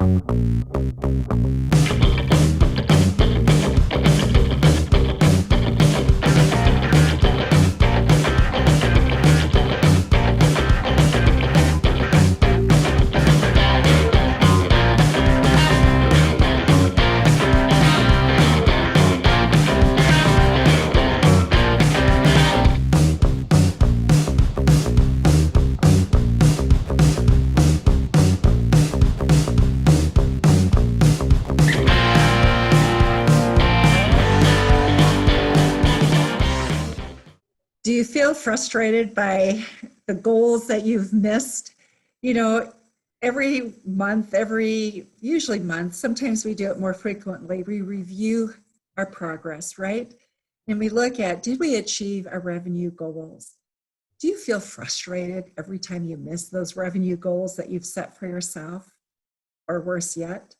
Do you feel frustrated by the goals that you've missed? You know, every month, usually month, sometimes we do it more frequently, we review our progress, right? And we look at, did we achieve our revenue goals? Do you feel frustrated every time you miss those revenue goals that you've set for yourself? Or worse yet,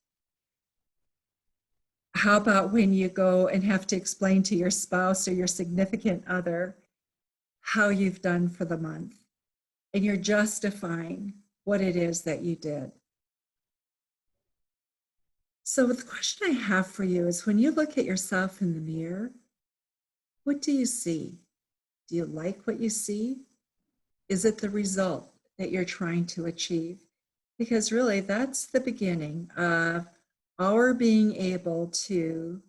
how about when you go and have to explain to your spouse or your significant other how you've done for the month, and you're justifying what it is that you did? So the question I have for you is, when you look at yourself in the mirror, what do you see? Do you like what you see? Is it the result that you're trying to achieve? Because really, that's the beginning of our being able to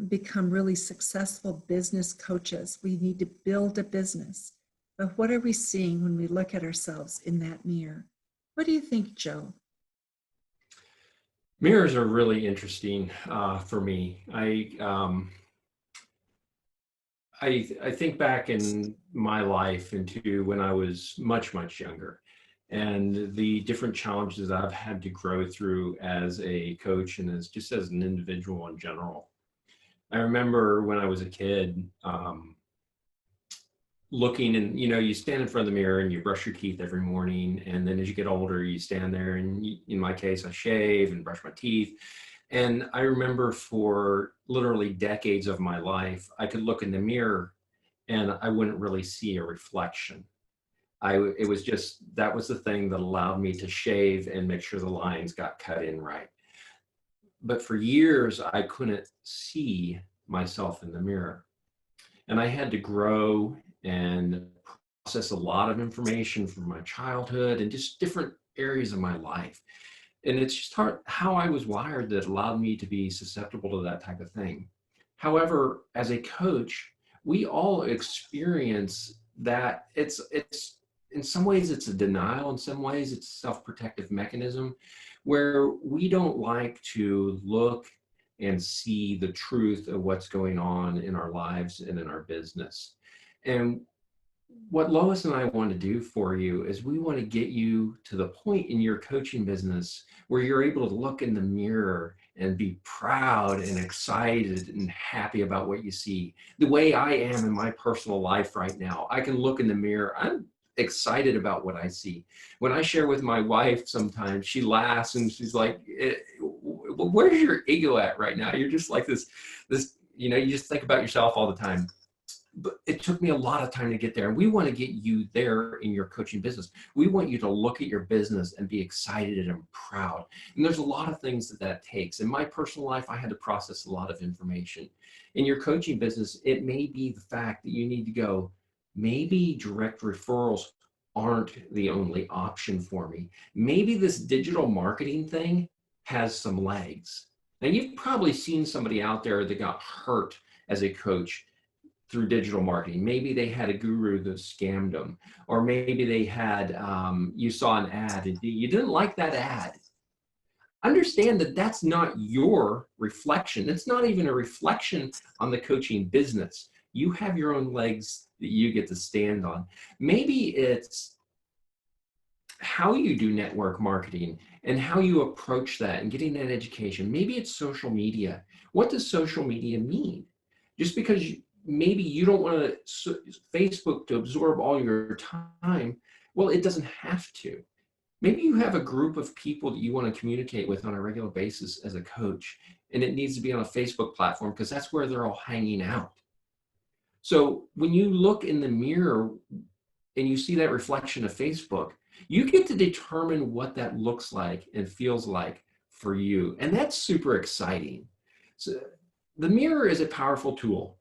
become really successful business coaches. We need to build a business. But what are we seeing when we look at ourselves in that mirror? What do you think, Joe? Mirrors are really interesting for me. I think back in my life into when I was much, much younger, and the different challenges I've had to grow through as a coach and as just as an individual in general. I remember when I was a kid, looking, and you stand in front of the mirror and you brush your teeth every morning, and then as you get older, you stand there and in my case, I shave and brush my teeth. And I remember for literally decades of my life, I could look in the mirror and I wouldn't really see a reflection. It was just, that was the thing that allowed me to shave and make sure the lines got cut in right. But for years, I couldn't see myself in the mirror. And I had to grow and process a lot of information from my childhood and just different areas of my life. And it's just how I was wired that allowed me to be susceptible to that type of thing. However, as a coach, we all experience that. It's in some ways it's a denial, in some ways it's a self-protective mechanism where we don't like to look and see the truth of what's going on in our lives and in our business. And what Lois and I want to do for you is we want to get you to the point in your coaching business where you're able to look in the mirror and be proud and excited and happy about what you see. The way I am in my personal life right now, I can look in the mirror, I'm excited about what I see. When I share with my wife, sometimes she laughs and she's like, where's your ego at right now? You're just like this, you just think about yourself all the time. But it took me a lot of time to get there. And we want to get you there in your coaching business. We want you to look at your business and be excited and proud. And there's a lot of things that takes. In my personal life, I had to process a lot of information. In your coaching business, it may be the fact that you need to go, maybe direct referrals aren't the only option for me. Maybe this digital marketing thing has some legs. Now, you've probably seen somebody out there that got hurt as a coach through digital marketing. Maybe they had a guru that scammed them, or maybe they had, you saw an ad and you didn't like that ad. Understand that that's not your reflection. It's not even a reflection on the coaching business. You have your own legs that you get to stand on. Maybe it's how you do network marketing and how you approach that and getting that education. Maybe it's social media. What does social media mean? Just because maybe you don't want Facebook to absorb all your time, well, it doesn't have to. Maybe you have a group of people that you want to communicate with on a regular basis as a coach, and it needs to be on a Facebook platform because that's where they're all hanging out. So when you look in the mirror, and you see that reflection of Facebook, you get to determine what that looks like and feels like for you. And that's super exciting. So the mirror is a powerful tool.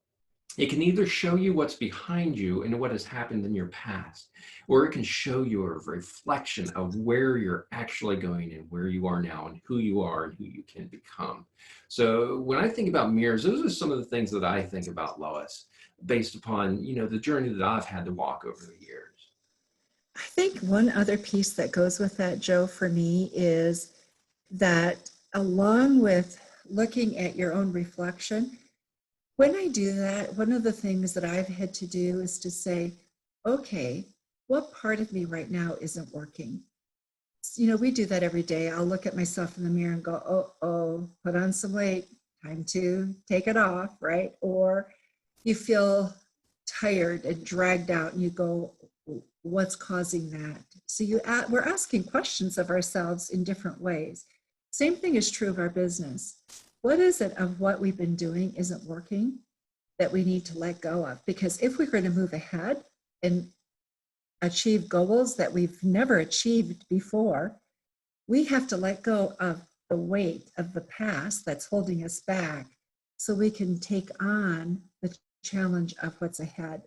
It can either show you what's behind you and what has happened in your past, or it can show you a reflection of where you're actually going and where you are now and who you are and who you can become. So when I think about mirrors, those are some of the things that I think about, Lois, based upon, the journey that I've had to walk over the years. I think one other piece that goes with that, Joe, for me is that along with looking at your own reflection, when I do that, one of the things that I've had to do is to say, okay, what part of me right now isn't working? We do that every day. I'll look at myself in the mirror and go, oh, put on some weight, time to take it off, right? Or you feel tired and dragged out and you go, what's causing that? So we're asking questions of ourselves in different ways. Same thing is true of our business. What is it of what we've been doing isn't working that we need to let go of? Because if we're going to move ahead and achieve goals that we've never achieved before, we have to let go of the weight of the past that's holding us back so we can take on the challenge of what's ahead.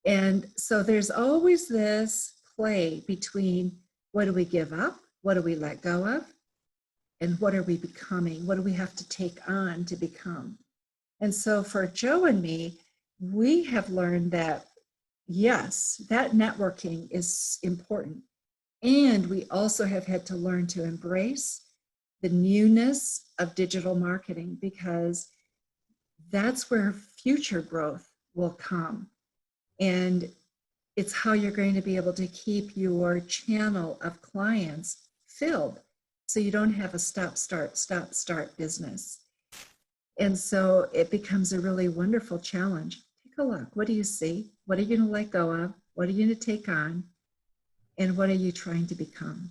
And so there's always this play between what do we give up, what do we let go of, and what are we becoming? What do we have to take on to become? And so for Joe and me, we have learned that, yes, that networking is important. And we also have had to learn to embrace the newness of digital marketing, because that's where future growth will come. And it's how you're going to be able to keep your channel of clients filled, so you don't have a stop, start business. And so it becomes a really wonderful challenge. Take a look. What do you see? What are you going to let go of? What are you going to take on? And what are you trying to become?